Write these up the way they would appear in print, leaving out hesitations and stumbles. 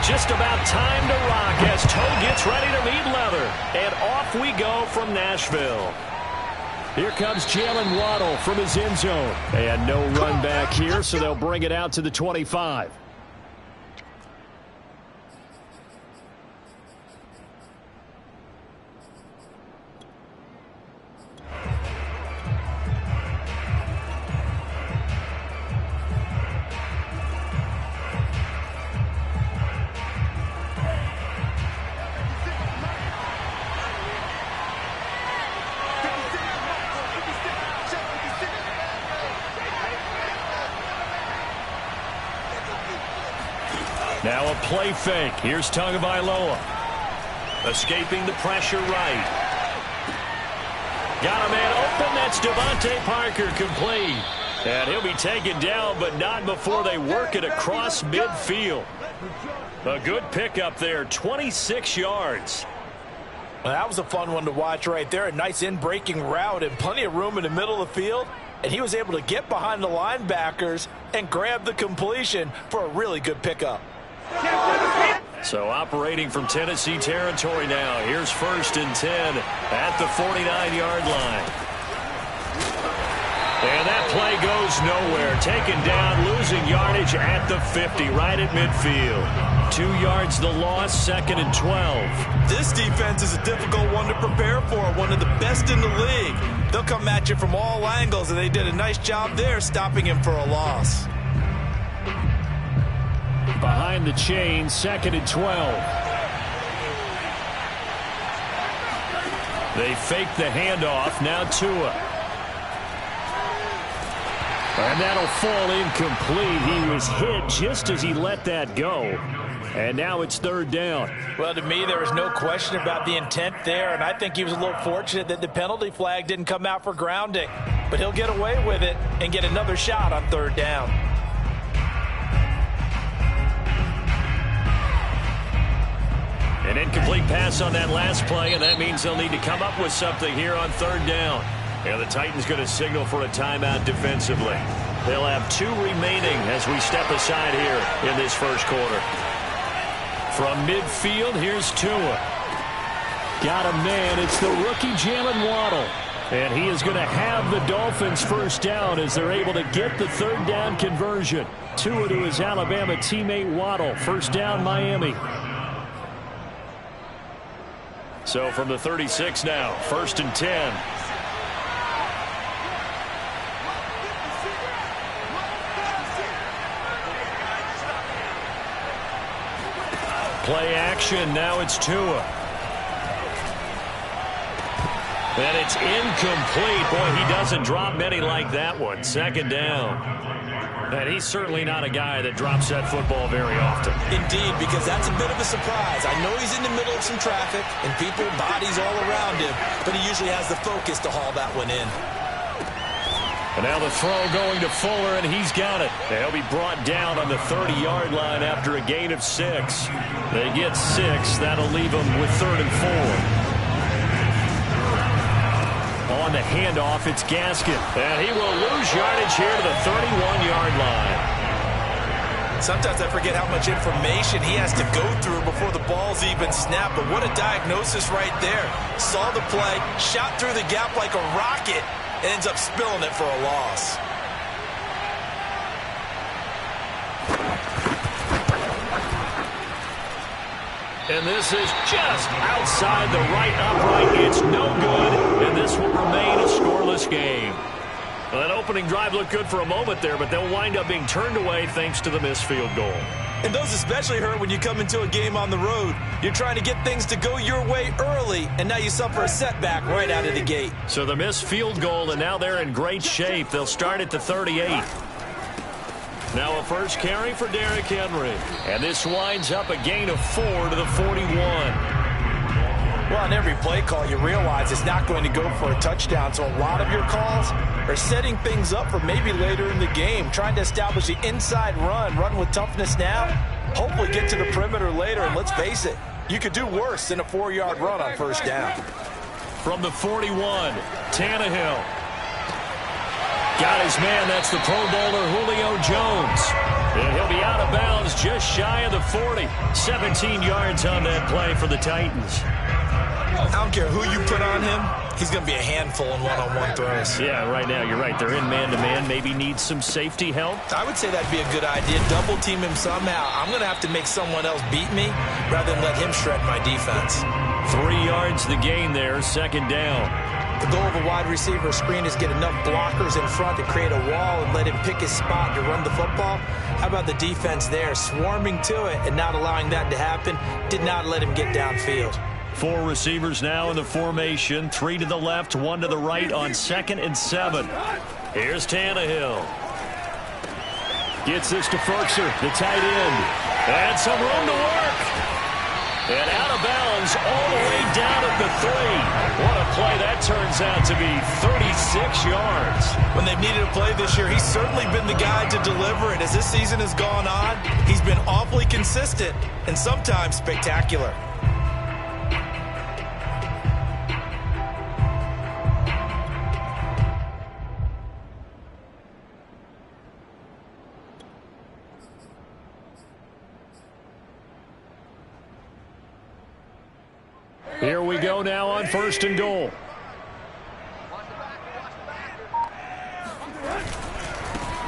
Just about time to rock as toe gets ready to meet leather. And off we go from Nashville. Here comes Jalen Waddle from his end zone. And no run back here, so they'll bring it out to the 25. Now a play fake. Here's Tagovailoa. Escaping the pressure right. Got a man open. That's Devontae Parker complete. And he'll be taken down, but not before they work it across midfield. A good pickup there, 26 yards. Well, that was a fun one to watch right there. A nice in-breaking route and plenty of room in the middle of the field. And he was able to get behind the linebackers and grab the completion for a really good pickup. So operating from Tennessee territory now. Here's 1st and 10 at the 49-yard line. And that play goes nowhere. Taken down, losing yardage at the 50, right at midfield. 2 yards the loss, 2nd and 12. This defense is a difficult one to prepare for, one of the best in the league. They'll come at you from all angles, and they did a nice job there stopping him for a loss. Behind the chain, 2nd and 12. They fake the handoff. Now Tua. And that'll fall incomplete. He was hit just as he let that go. And now it's 3rd down. Well, to me, there was no question about the intent there, and I think he was a little fortunate that the penalty flag didn't come out for grounding. But he'll get away with it and get another shot on 3rd down. An incomplete pass on that last play, and that means they'll need to come up with something here on 3rd down. And the Titans going to signal for a timeout defensively. They'll have 2 remaining as we step aside here in this 1st quarter. From midfield, here's Tua. Got a man. It's the rookie Jalen Waddle. And he is going to have the Dolphins 1st down as they're able to get the 3rd down conversion. Tua to his Alabama teammate Waddle. 1st down, Miami. So from the 36 now, 1st and 10. Play action, now it's Tua. And it's incomplete. Boy, he doesn't drop many like that one. 2nd down. And he's certainly not a guy that drops that football very often. Indeed, because that's a bit of a surprise. I know he's in the middle of some traffic and people, bodies all around him, but he usually has the focus to haul that one in. And now the throw going to Fuller, and he's got it. They'll be brought down on the 30-yard line after a gain of 6. They get 6. That'll leave them with 3rd and 4. On the handoff, it's Gaskin. And he will lose yardage here to the 31-yard line. Sometimes I forget how much information he has to go through before the ball's even snapped. But what a diagnosis right there. Saw the play, shot through the gap like a rocket, and ends up spilling it for a loss. And this is just outside the right upright. It's no good, and this will remain a scoreless game. Well, that opening drive looked good for a moment there, but they'll wind up being turned away thanks to the missed field goal. And those especially hurt when you come into a game on the road. You're trying to get things to go your way early, and now you suffer a setback right out of the gate. So the missed field goal, and now they're in great shape. They'll start at the 38. Now a first carry for Derrick Henry. And this winds up a gain of 4 to the 41. Well, on every play call, you realize it's not going to go for a touchdown. So a lot of your calls are setting things up for maybe later in the game, trying to establish the inside run with toughness now, hopefully get to the perimeter later. And let's face it, you could do worse than a 4-yard run on first down. From the 41, Tannehill. Got his man. That's the Pro Bowler Julio Jones. And he'll be out of bounds just shy of the 40. 17 yards on that play for the Titans. I don't care who you put on him. He's going to be a handful in one-on-one throws. Yeah, right now you're right. They're in man-to-man. Maybe needs some safety help. I would say that'd be a good idea. Double team him somehow. I'm going to have to make someone else beat me rather than let him shred my defense. 3 yards the gain there, second down. The goal of a wide receiver screen is get enough blockers in front to create a wall and let him pick his spot to run the football. How about the defense there, swarming to it and not allowing that to happen? Did not let him get downfield. 4 receivers now in the formation. 3 to the left, 1 to the right on 2nd and 7. Here's Tannehill. Gets this to Ferkser, the tight end. And some room to work. And out of bounds all the way down at the 3. What a play that turns out to be, 36 yards. When they've needed a play this year, he's certainly been the guy to deliver it. As this season has gone on, he's been awfully consistent and sometimes spectacular. Here we go now on 1st and goal.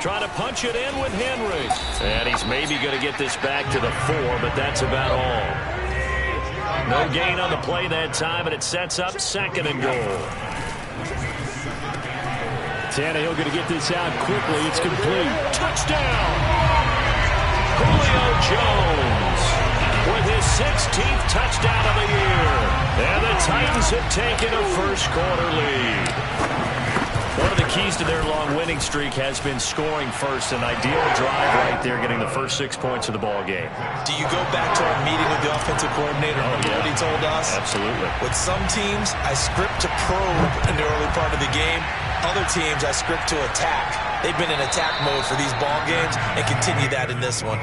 Trying to punch it in with Henry. And he's maybe going to get this back to the 4, but that's about all. No gain on the play that time, and it sets up 2nd and goal. Tannehill going to get this out quickly. It's complete. Touchdown! Julio Jones with his 16th touchdown of the year. And the Titans have taken a first-quarter lead. One of the keys to their long winning streak has been scoring first. An ideal drive right there, getting the first 6 points of the ball game. Do you go back to our meeting with the offensive coordinator? Remember what he told us? Absolutely. With some teams, I script to probe in the early part of the game. Other teams, I script to attack. They've been in attack mode for these ball games and continue that in this one.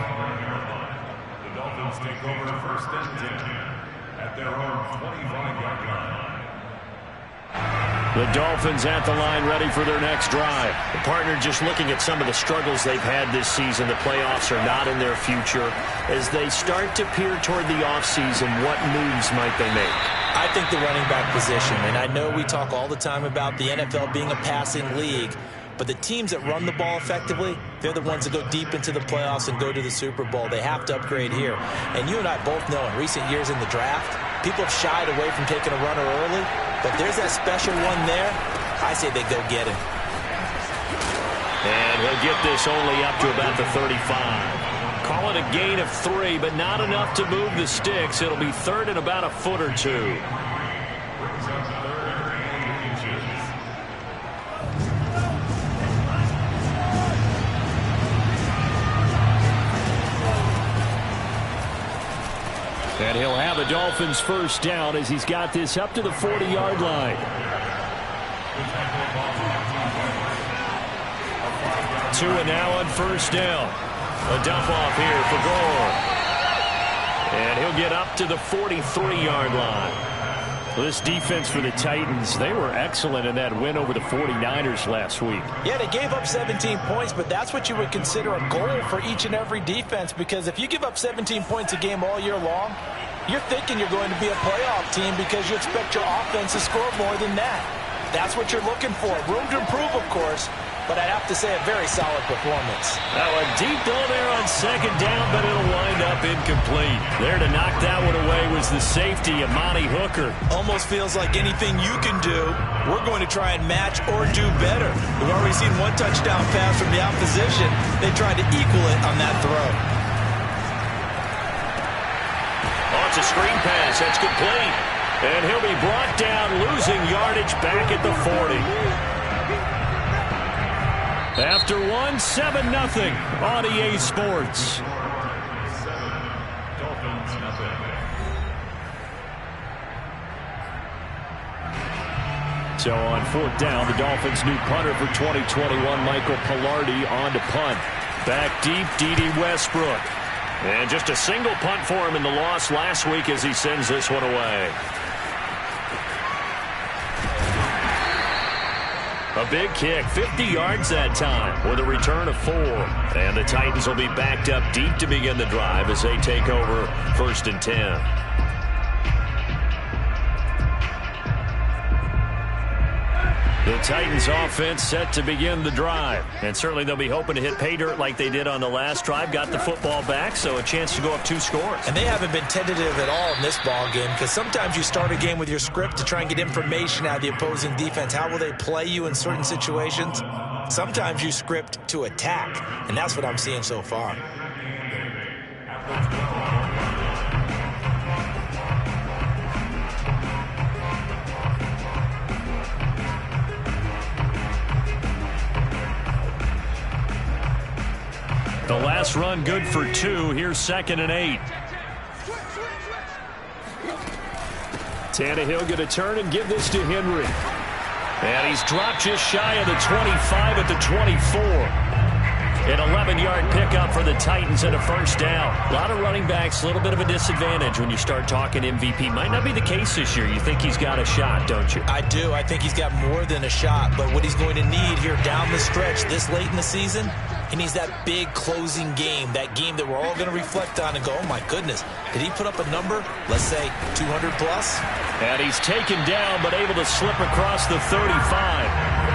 Take over 1st and 10 at their own 25-yard line. The Dolphins at the line, ready for their next drive. The partner just looking at some of the struggles they've had this season. The playoffs are not in their future. As they start to peer toward the offseason, what moves might they make? I think the running back position, and I know we talk all the time about the NFL being a passing league, but the teams that run the ball effectively, they're the ones that go deep into the playoffs and go to the Super Bowl. They have to upgrade here. And you and I both know in recent years in the draft, people have shied away from taking a runner early, but there's that special one there. I say they go get him. And he'll get this only up to about the 35. Call it a gain of 3, but not enough to move the sticks. It'll be 3rd and about a foot or 2. And he'll have the Dolphins first down as he's got this up to the 40-yard line. 2 and now on 1st down. A dump off here for Gore. And he'll get up to the 43-yard line. Well, this defense for the Titans, they were excellent in that win over the 49ers last week. Yeah, they gave up 17 points, but that's what you would consider a goal for each and every defense, because if you give up 17 points a game all year long, you're thinking you're going to be a playoff team because you expect your offense to score more than that. That's what you're looking for. Room to improve, of course, but I'd have to say a very solid performance. Now a deep ball there on 2nd down, but it'll wind up incomplete. There to knock that one away was the safety, Amani Hooker. Almost feels like anything you can do, we're going to try and match or do better. We've already seen one touchdown pass from the opposition. They tried to equal it on that throw. Oh, it's a screen pass. That's complete. And he'll be brought down, losing yardage back at the 40. After 1, 7-0 on EA Sports. So on 4th down, the Dolphins' new punter for 2021, Michael Palardy, on to punt. Back deep, D.D. Westbrook. And just a single punt for him in the loss last week as he sends this one away. A big kick, 50 yards that time with a return of 4. And the Titans will be backed up deep to begin the drive as they take over 1st and 10. The Titans offense set to begin the drive. And certainly they'll be hoping to hit pay dirt like they did on the last drive. Got the football back, so a chance to go up 2 scores. And they haven't been tentative at all in this ball game, because sometimes you start a game with your script to try and get information out of the opposing defense. How will they play you in certain situations? Sometimes you script to attack, and that's what I'm seeing so far. The last run good for 2. Here's 2nd and 8. Tannehill going to turn and give this to Henry. And he's dropped just shy of the 25 at the 24. An 11-yard pickup for the Titans and a 1st down. A lot of running backs, a little bit of a disadvantage when you start talking MVP. Might not be the case this year. You think he's got a shot, don't you? I do. I think he's got more than a shot. But what he's going to need here down the stretch this late in the season, he needs that big closing game, that game that we're all going to reflect on and go, oh, my goodness, did he put up a number, let's say, 200 plus? And he's taken down but able to slip across the 35.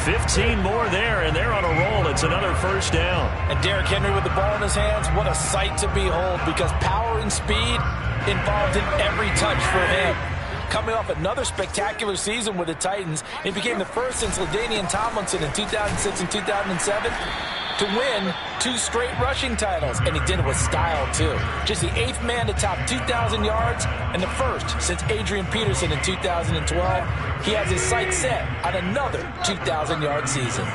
15 more there, and they're on a roll. It's another 1st down. And Derrick Henry with the ball in his hands, what a sight to behold, because power and speed involved in every touch for him. Coming off another spectacular season with the Titans, he became the first since LaDainian Tomlinson in 2006 and 2007 to win 2 straight rushing titles, and he did it with style, too. Just the 8th man to top 2,000 yards and the first since Adrian Peterson in 2012. He has his sights set on another 2,000-yard season.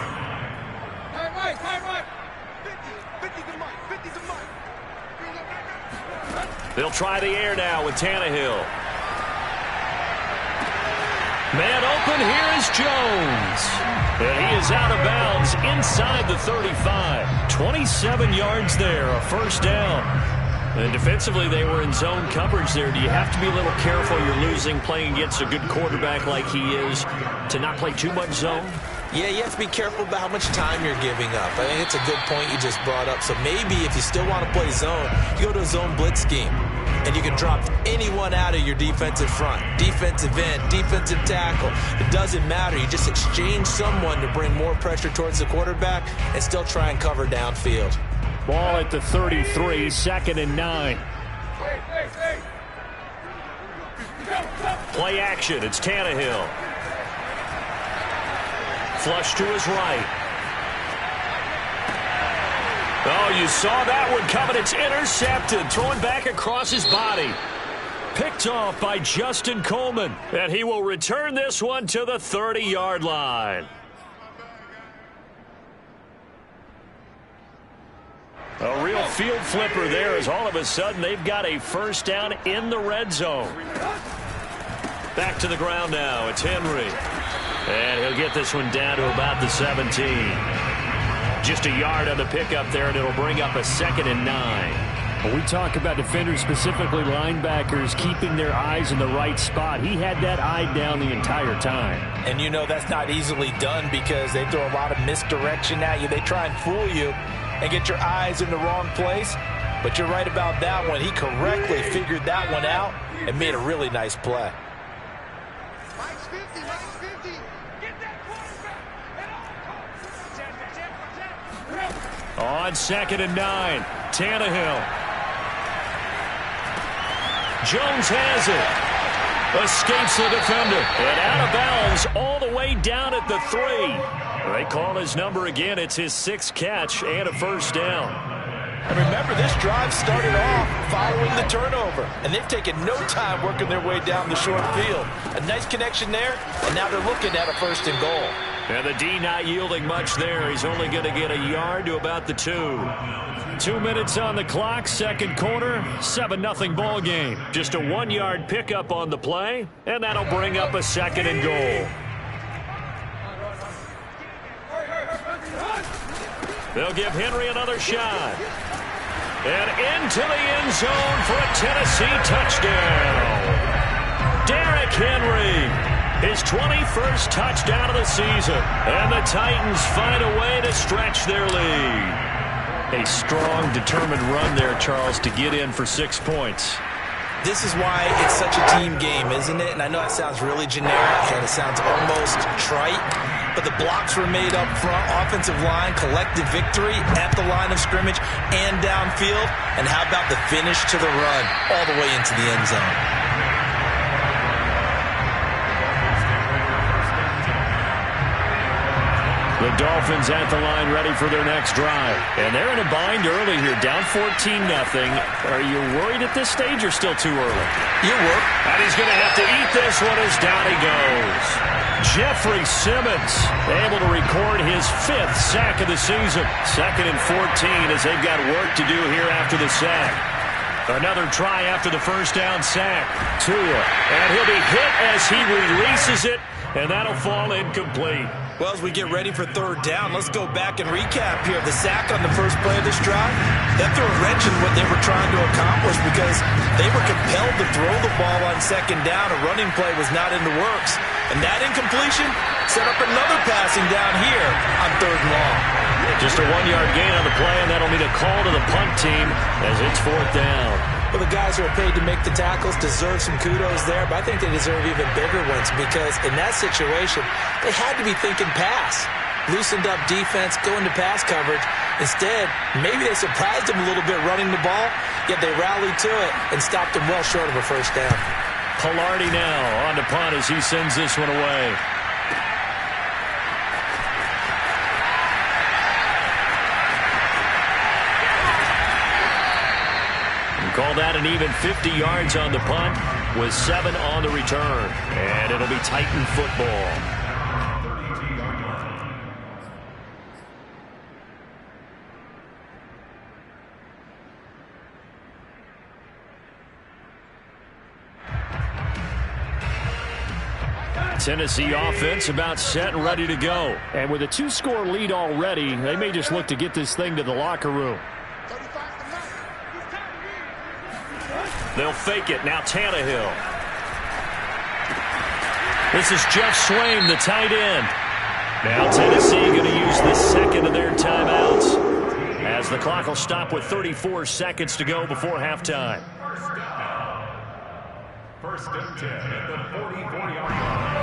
They'll try the air now with Tannehill. Man open, here is Jones. And he is out of bounds inside the 35. 27 yards there, a 1st down. And defensively, they were in zone coverage there. Do you have to be a little careful? You're losing, playing against a good quarterback like he is, to not play too much zone? Yeah, you have to be careful about how much time you're giving up. I think it's a good point you just brought up. So maybe if you still want to play zone, you go to a zone blitz scheme. And you can drop anyone out of your defensive front. Defensive end, defensive tackle. It doesn't matter. You just exchange someone to bring more pressure towards the quarterback and still try and cover downfield. Ball at the 33, 2nd and 9. Play action, it's Tannehill. Flush to his right. Oh, you saw that one coming. It's intercepted. Throwing back across his body. Picked off by Justin Coleman. And he will return this one to the 30-yard line. A real field flipper there, as all of a sudden they've got a 1st down in the red zone. Back to the ground now. It's Henry. And he'll get this one down to about the 17. Just a yard on the pickup there, and it'll bring up a 2nd and 9. When we talk about defenders, specifically linebackers, keeping their eyes in the right spot, he had that eye down the entire time. And you know that's not easily done because they throw a lot of misdirection at you. They try and fool you and get your eyes in the wrong place. But you're right about that one. He correctly figured that one out and made a really nice play. On 2nd and 9, Tannehill. Jones has it. Escapes the defender. And out of bounds all the way down at the 3. They call his number again. It's his 6th catch and a 1st down. And remember, this drive started off following the turnover. And they've taken no time working their way down the short field. A nice connection there, and now they're looking at a 1st and goal. And the D not yielding much there. He's only going to get a yard to about the 2. 2 minutes on the clock, 2nd quarter, 7-0 ball game. Just a 1-yard pickup on the play, and that'll bring up a 2nd and goal. They'll give Henry another shot. And into the end zone for a Tennessee touchdown. Derrick Henry. his 21st touchdown of the season. And the Titans find a way to stretch their lead. A strong, determined run there, Charles, to get in for 6 points. This is why it's such a team game, isn't it? And I know that sounds really generic and it sounds almost trite, but the blocks were made up front, offensive line, collective victory at the line of scrimmage and downfield. And how about the finish to the run all the way into the end zone? The Dolphins at the line ready for their next drive. And they're in a bind early here, down 14-0. Are you worried at this stage or still too early? You were. And he's going to have to eat this one as down he goes. Jeffrey Simmons able to record his 5th sack of the season. 2nd and 14 as they've got work to do here after the sack. Another try after the first down sack. Tua. And he'll be hit as he releases it, and that'll fall incomplete. Well, as we get ready for 3rd down, let's go back and recap here. The sack on the first play of this drive, that threw a wrench in what they were trying to accomplish because they were compelled to throw the ball on 2nd down. A running play was not in the works. And that incompletion set up another passing down here on 3rd and long. Just a 1-yard gain on the play, and that'll mean a call to the punt team as it's 4th down. Well, the guys who are paid to make the tackles deserve some kudos there, but I think they deserve even bigger ones because in that situation, they had to be thinking pass. Loosened up defense, going to pass coverage. Instead, maybe they surprised them a little bit running the ball, yet they rallied to it and stopped them well short of a 1st down. Pilardi now on the punt as he sends this one away. Call that an even 50 yards on the punt with 7 on the return. And it'll be Titan football. Tennessee offense about set and ready to go. And with a 2-score lead already, they may just look to get this thing to the locker room. They'll fake it. Now Tannehill. This is Jeff Swain, the tight end. Now Tennessee going to use the 2nd of their timeouts as the clock will stop with 34 seconds to go before halftime. First and 10 at the 44-yard line.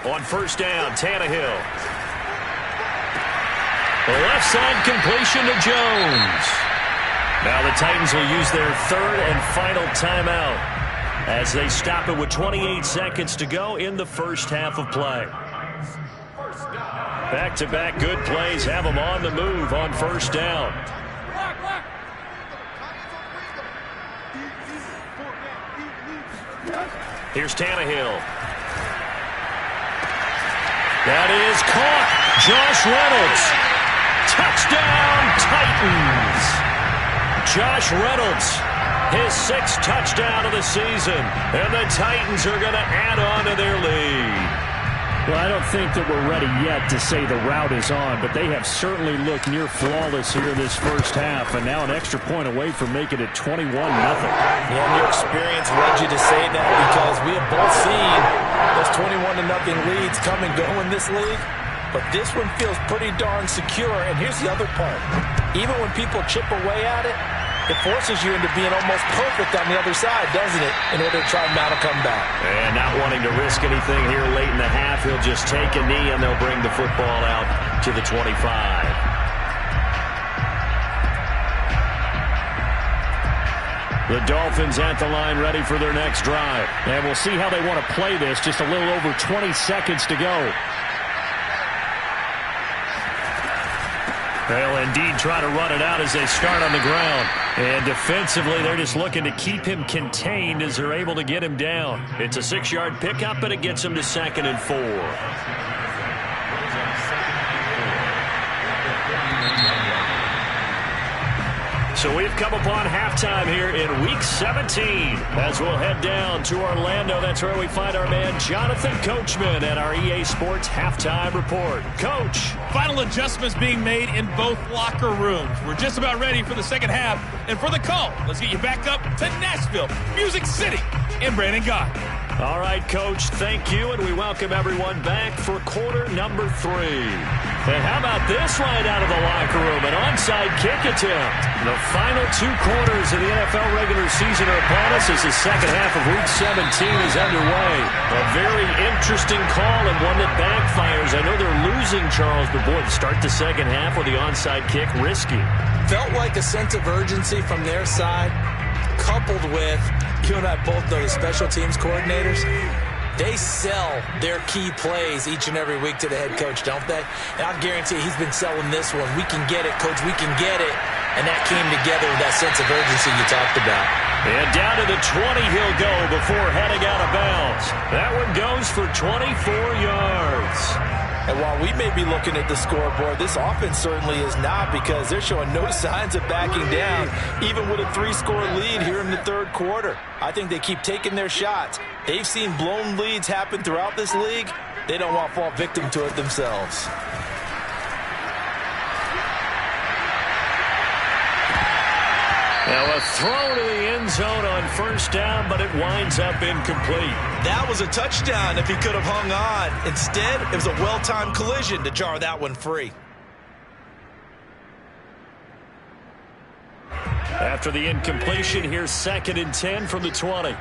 On 1st down, Tannehill. The left side completion to Jones. Now the Titans will use their 3rd and final timeout as they stop it with 28 seconds to go in the first half of play. Back-to-back good plays have them on the move on 1st down. Here's Tannehill. That is caught. Josh Reynolds. Touchdown, Titans! Josh Reynolds, his 6th touchdown of the season, and the Titans are going to add on to their lead. Well, I don't think that we're ready yet to say the route is on, but they have certainly looked near flawless here this first half, and now an extra point away from making it 21-0. Yeah, and your experience led you to say that because we have both seen those 21-0 leads come and go in this league. But this one feels pretty darn secure. And here's the other part. Even when people chip away at it, it forces you into being almost perfect on the other side, doesn't it, in order to try and mount a comeback. And not wanting to risk anything here late in the half, he'll just take a knee and they'll bring the football out to the 25. The Dolphins at the line ready for their next drive. And we'll see how they want to play this. Just a little over 20 seconds to go. They'll indeed try to run it out as they start on the ground. And defensively, they're just looking to keep him contained as they're able to get him down. It's a 6-yard pickup, but it gets him to 2nd and 4. So we've come upon halftime here in Week 17 as we'll head down to Orlando. That's where we find our man Jonathan Coachman at our EA Sports Halftime Report. Coach. Final adjustments being made in both locker rooms. We're just about ready for the second half. And for the call, let's get you back up to Nashville. Nashville, Music City, and Brandon Gott. All right, Coach, thank you, and we welcome everyone back for quarter number 3. And how about this right out of the locker room, an onside kick attempt. The final 2 quarters of the NFL regular season are upon us as the second half of Week 17 is underway. A very interesting call and one that backfires. I know they're losing, Charles, but boy, to start the second half with the onside kick, risky. Felt like a sense of urgency from their side, coupled with, you and I both know the special teams coordinators, they sell their key plays each and every week to the head coach, don't they? And I'll guarantee he's been selling this one. We can get it, Coach, we can get it. And that came together with that sense of urgency you talked about. And down to the 20 he'll go before heading out of bounds. That one goes for 24 yards. And while we may be looking at the scoreboard, this offense certainly is not, because they're showing no signs of backing down, even with a 3-score lead here in the third quarter. I think they keep taking their shots. They've seen blown leads happen throughout this league. They don't want to fall victim to it themselves. Now a throw to the end zone on first down, but it winds up incomplete. That was a touchdown if he could have hung on. Instead, it was a well-timed collision to jar that one free. After the incompletion, here's 2nd and 10 from the 20.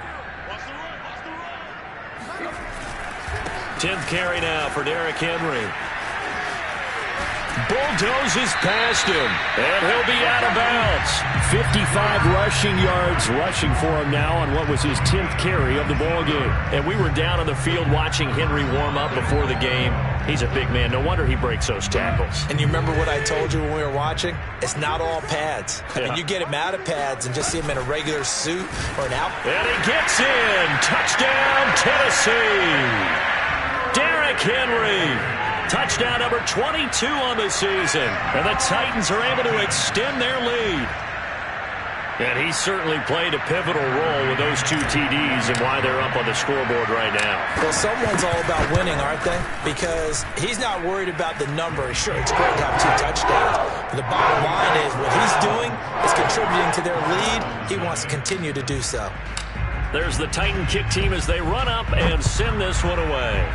10th carry now for Derrick Henry. Bulldozes past him, and he'll be out of bounds. 55 rushing yards rushing for him now on what was his 10th carry of the ballgame. And we were down on the field watching Henry warm up before the game. He's a big man. No wonder he breaks those tackles. And you remember what I told you when we were watching? It's not all pads. I mean, you get him out of pads and just see him in a regular suit or an out. And he gets in. Touchdown, Tennessee. Derrick Henry. Touchdown number 22 on the season. And the Titans are able to extend their lead. And he certainly played a pivotal role with those 2 TDs and why they're up on the scoreboard right now. Well, someone's all about winning, aren't they? Because he's not worried about the number. Sure, it's great to have 2 touchdowns. But the bottom line is what he's doing is contributing to their lead. He wants to continue to do so. There's the Titan kick team as they run up and send this one away.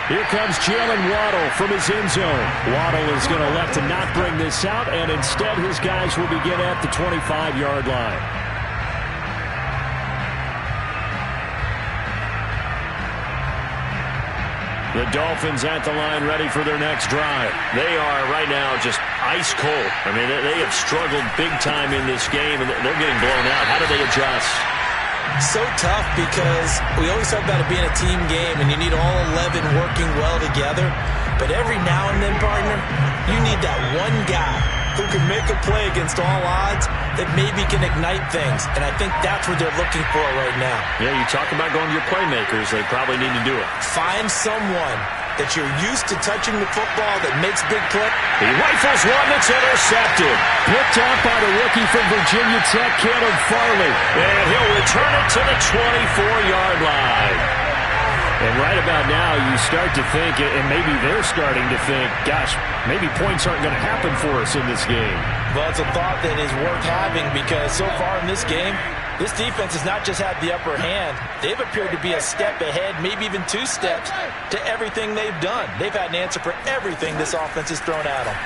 Here comes Jalen Waddle from his end zone. Waddle is going to elect to not bring this out, and instead his guys will begin at the 25-yard line. The Dolphins at the line ready for their next drive. They are right now just ice cold. I mean, they have struggled big time in this game, and they're getting blown out. How do they adjust? So tough, because we always talk about it being a team game and you need all 11 working well together. But every now and then, partner, you need that one guy who can make a play against all odds that maybe can ignite things. And I think that's what they're looking for right now. Yeah, you talk about going to your playmakers. They probably need to do it. Find someone that you're used to touching the football that makes big plays. He rifles one that's intercepted. Picked up by the rookie from Virginia Tech, Caleb Farley. And he'll return it to the 24-yard line. And right about now, you start to think, and maybe they're starting to think, gosh, maybe points aren't going to happen for us in this game. Well, it's a thought that is worth having, because so far in this game, this defense has not just had the upper hand. They've appeared to be a step ahead, maybe even 2 steps, to everything they've done. They've had an answer for everything this offense has thrown at them.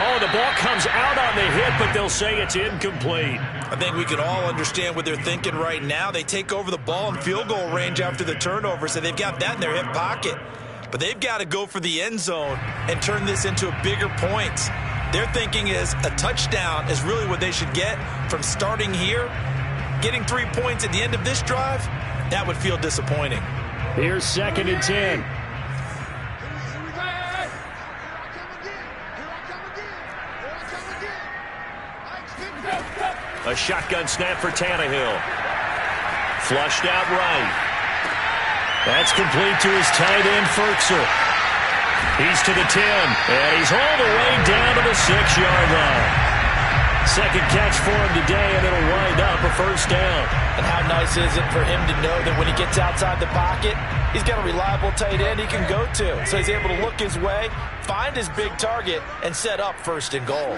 Oh, the ball comes out on the hit, but they'll say it's incomplete. I think we can all understand what they're thinking right now. They take over the ball in field goal range after the turnover, so they've got that in their hip pocket. But they've got to go for the end zone and turn this into a bigger points. Their thinking is a touchdown is really what they should get from starting here. Getting 3 points at the end of this drive, that would feel disappointing. Here's 2nd and 10. A shotgun snap for Tannehill. Flushed out right. That's complete to his tight end, Ferkser. He's to the 10, and he's all the way down to the 6-yard line. Second catch for him today, and it'll wind up a first down. And how nice is it for him to know that when he gets outside the pocket, he's got a reliable tight end he can go to. So he's able to look his way, find his big target, and set up first and goal.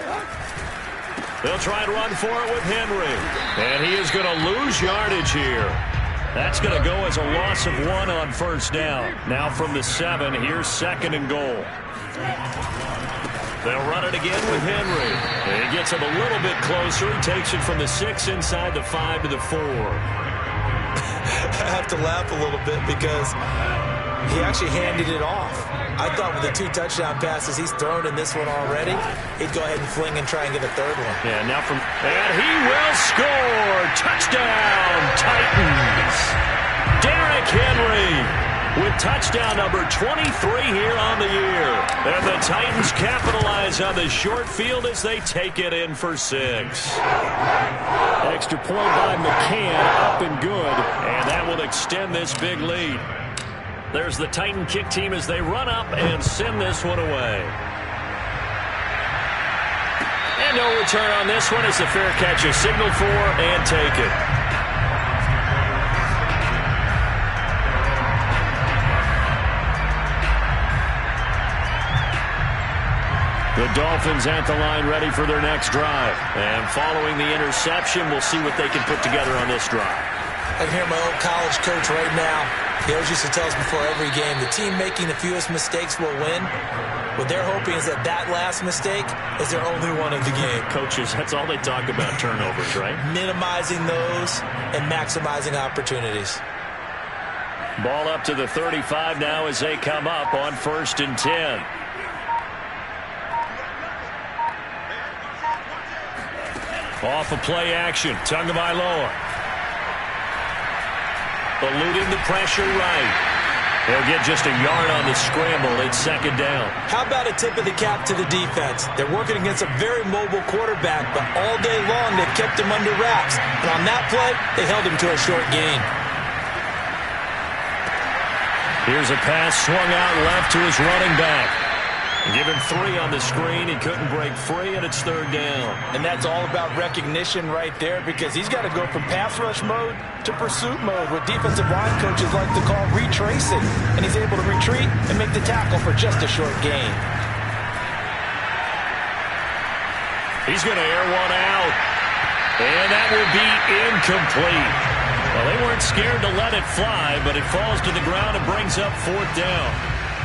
They'll try and run for it with Henry. And he is going to lose yardage here. That's going to go as a loss of 1 on first down. Now from the 7, here's second and goal. They'll run it again with Henry. And he gets him a little bit closer. He takes it from the 6 inside the 5 to the 4. I have to laugh a little bit because he actually handed it off. I thought with the 2 touchdown passes he's thrown in this one already, he'd go ahead and fling and try and get a third one. Yeah, now and he will score. Touchdown, Titans. Derrick Henry with touchdown number 23 here on the year. And the Titans capitalize on the short field as they take it in for 6. Extra point by McCann, up and good. And that will extend this big lead. There's the Titan kick team as they run up and send this one away. And no return on this one as the fair catch is signaled for and taken. The Dolphins at the line ready for their next drive. And following the interception, we'll see what they can put together on this drive. I can hear my old college coach right now. He always used to tell us before every game, the team making the fewest mistakes will win. What they're hoping is that that last mistake is their only one of the game. Coaches, that's all they talk about, turnovers, right? Minimizing those and maximizing opportunities. Ball up to the 35 now as they come up on 1st and 10. Off of play action, Tagovailoa. Eluding the pressure right. He'll get just a yard on the scramble. It's second down. How about a tip of the cap to the defense? They're working against a very mobile quarterback, but all day long they've kept him under wraps. And on that play, they held him to a short gain. Here's a pass swung out left to his running back. Give him 3 on the screen. He couldn't break free, and it's third down. And that's all about recognition right there because he's got to go from pass rush mode to pursuit mode, what defensive line coaches like to call retracing. And he's able to retreat and make the tackle for just a short gain. He's going to air one out. And that will be incomplete. Well, they weren't scared to let it fly, but it falls to the ground and brings up 4th down.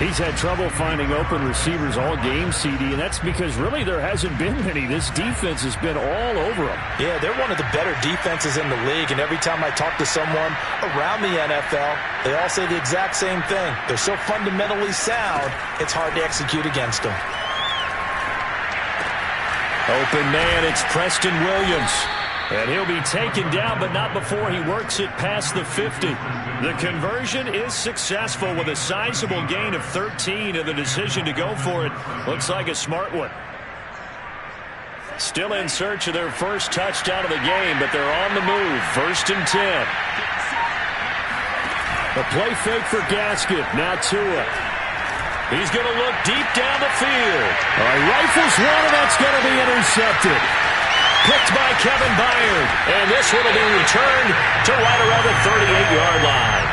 He's had trouble finding open receivers all game, CD, and that's because really there hasn't been many. This defense has been all over them. Yeah, they're one of the better defenses in the league, and every time I talk to someone around the NFL, they all say the exact same thing. They're so fundamentally sound, it's hard to execute against them. Open man, it's Preston Williams. And he'll be taken down, but not before he works it past the 50. The conversion is successful with a sizable gain of 13, and the decision to go for it looks like a smart one. Still in search of their first touchdown of the game, but they're on the move. 1st and 10. A play fake for Gasket. Now Tua. He's going to look deep down the field. Rifles one, and that's going to be intercepted. Picked by Kevin Byard. And this one will be returned to right around the 38-yard line.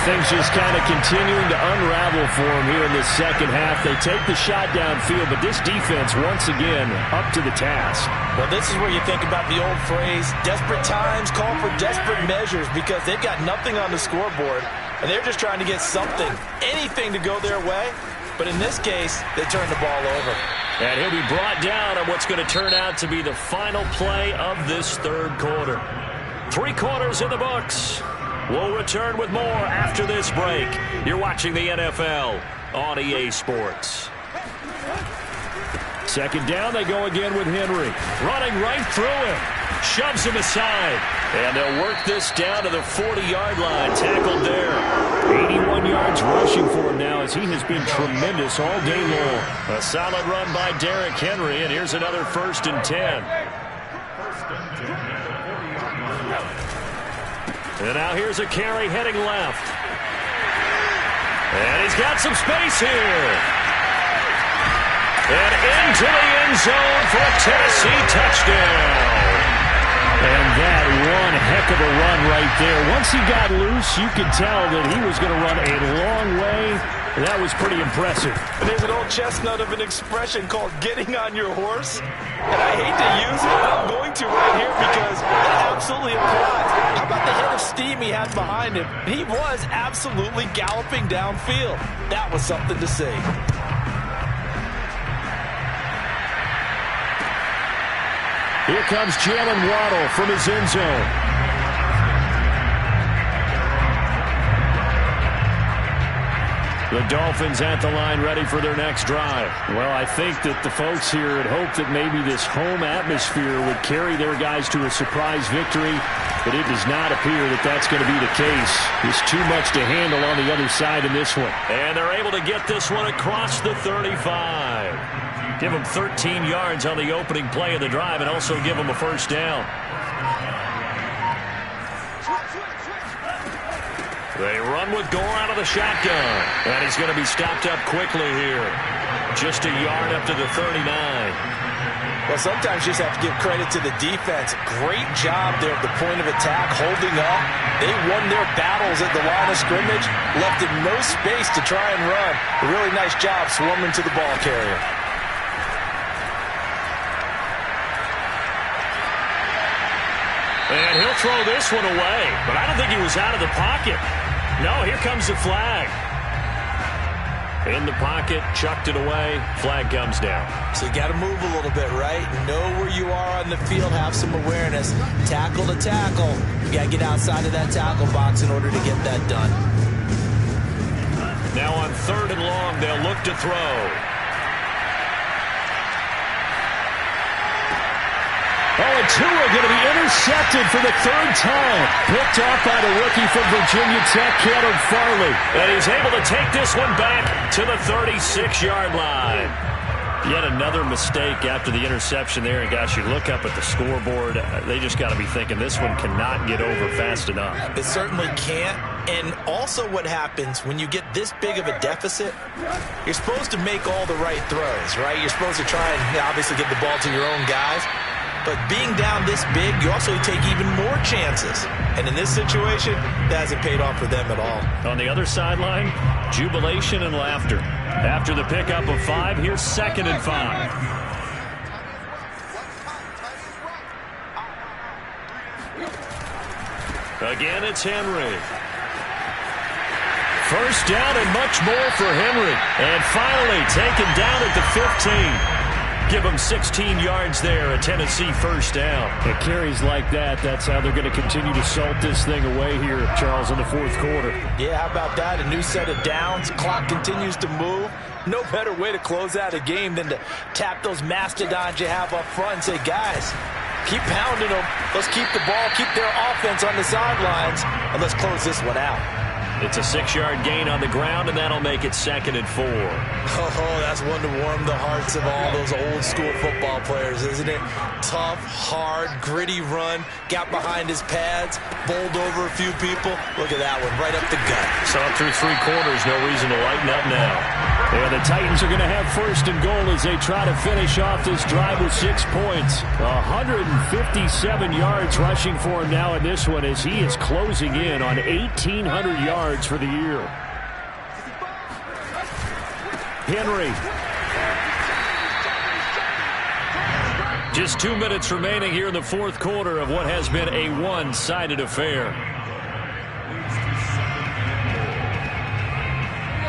Things just kind of continuing to unravel for him here in the second half. They take the shot downfield, but this defense, once again, up to the task. Well, this is where you think about the old phrase, desperate times call for desperate measures, because they've got nothing on the scoreboard, and they're just trying to get something, anything to go their way. But in this case, they turn the ball over. And he'll be brought down on what's going to turn out to be the final play of this third quarter. 3 quarters in the books. We'll return with more after this break. You're watching the NFL on EA Sports. Second down, they go again with Henry. Running right through him. Shoves him aside. And they'll work this down to the 40-yard line. Tackled there. 81 yards rushing for him now as he has been tremendous all day long. A solid run by Derrick Henry, and here's another 1st and 10. And now here's a carry heading left. And he's got some space here. And into the end zone for a Tennessee touchdown. And that one heck of a run right there. Once he got loose, you could tell that he was going to run a long way. That was pretty impressive. And there's an old chestnut of an expression called getting on your horse. And I hate to use it, but I'm going to right here because it absolutely applies. How about the head of steam he had behind him? He was absolutely galloping downfield. That was something to see. Here comes Jalen Waddle from his end zone. The Dolphins at the line ready for their next drive. Well, I think that the folks here had hoped that maybe this home atmosphere would carry their guys to a surprise victory, but it does not appear that that's going to be the case. There's too much to handle on the other side in this one. And they're able to get this one across the 35. Give them 13 yards on the opening play of the drive and also give them a first down. They run with Gore out of the shotgun. And he's going to be stopped up quickly here. Just a yard up to the 39. Well, sometimes you just have to give credit to the defense. Great job there at the point of attack, holding up. They won their battles at the line of scrimmage, left in no space to try and run. A really nice job swarming to the ball carrier. And he'll throw this one away, but I don't think he was out of the pocket. No, here comes the flag. In the pocket, chucked it away, flag comes down. So you got to move a little bit, right? Know where you are on the field, have some awareness. Tackle to tackle. You got to get outside of that tackle box in order to get that done. Now on 3rd and long, they'll look to throw. Oh, and Tua going to be intercepted for the 3rd time. Picked off by the rookie from Virginia Tech, Caleb Farley. And he's able to take this one back to the 36-yard line. Yet another mistake after the interception there. And, gosh, you look up at the scoreboard. They just got to be thinking this one cannot get over fast enough. It certainly can't. And also what happens when you get this big of a deficit, you're supposed to make all the right throws, right? You're supposed to try and obviously get the ball to your own guys. But being down this big, you also take even more chances. And in this situation, that hasn't paid off for them at all. On the other sideline, jubilation and laughter. After the pickup of 5, here's 2nd and 5. Again, it's Henry. First down and much more for Henry. And finally taken down at the 15. Give them 16 yards there, a Tennessee first down. It carries like that. That's how they're going to continue to salt this thing away here, Charles, in the 4th quarter. Yeah, how about that? A new set of downs. Clock continues to move. No better way to close out a game than to tap those mastodons you have up front and say, guys, keep pounding them. Let's keep the ball, keep their offense on the sidelines, and let's close this one out. It's a 6-yard gain on the ground, and that'll make it 2nd and 4. Oh, that's one to warm the hearts of all those old-school football players, isn't it? Tough, hard, gritty run. Got behind his pads, bowled over a few people. Look at that one, right up the gut. Saw it through 3 quarters. No reason to lighten up now. Yeah, the Titans are going to have 1st and goal as they try to finish off this drive with 6 points. 157 yards rushing for him now in this one as he is closing in on 1,800 yards for the year. Henry. Just 2 minutes remaining here in the 4th quarter of what has been a one-sided affair.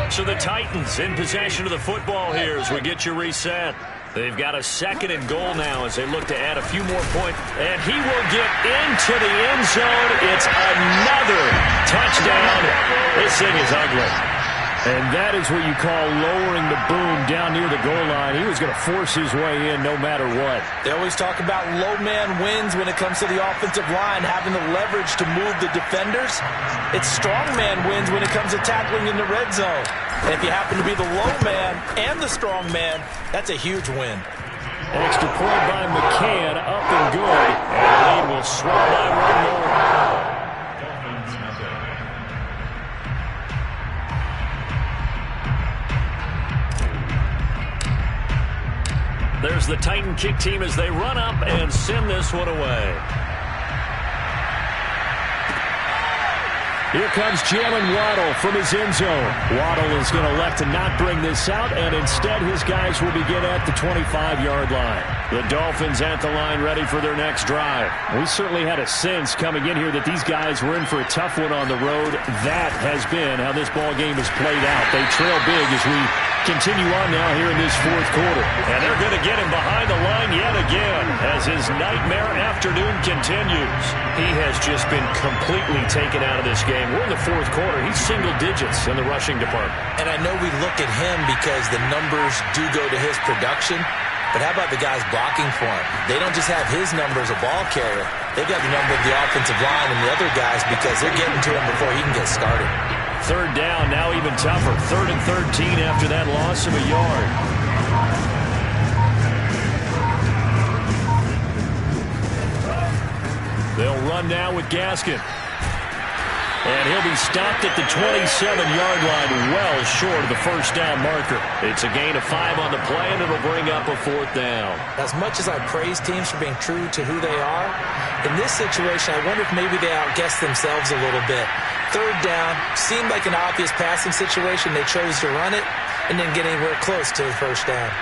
So the Titans in possession of the football here as we get you reset. They've got a 2nd and goal now as they look to add a few more points. And he will get into the end zone. It's another touchdown. This thing is ugly. And that is what you call lowering the boom down near the goal line. He was going to force his way in no matter what. They always talk about low man wins when it comes to the offensive line, having the leverage to move the defenders. It's strong man wins when it comes to tackling in the red zone. And if you happen to be the low man and the strong man, that's a huge win. An extra point by McCann, up and good. And the lead will swell by one more. There's the Titan kick team as they run up and send this one away. Here comes Jalen Waddle from his end zone. Waddle is going to elect to not bring this out, and instead his guys will begin at the 25-yard line. The Dolphins at the line ready for their next drive. We certainly had a sense coming in here that these guys were in for a tough one on the road. That has been how this ball game has played out. They trail big as we continue on now here in this fourth quarter. And they're going to get him behind the line yet again as his nightmare afternoon continues. He has just been completely taken out of this game. We're in the fourth quarter. He's single digits in the rushing department. And I know we look at him because the numbers do go to his production. But how about the guys blocking for him? They don't just have his number as a ball carrier. They've got the number of the offensive line and the other guys because they're getting to him before he can get started. Third down, now even tougher. 3rd and 13 after that loss of a yard. They'll run now with Gaskin. And he'll be stopped at the 27-yard line, well short of the first down marker. It's a gain of 5 on the play, and it'll bring up a 4th down. As much as I praise teams for being true to who they are, in this situation, I wonder if maybe they outguessed themselves a little bit. 3rd down, seemed like an obvious passing situation. They chose to run it and didn't get anywhere close to the first down.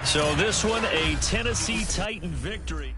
So this one, a Tennessee Titan victory.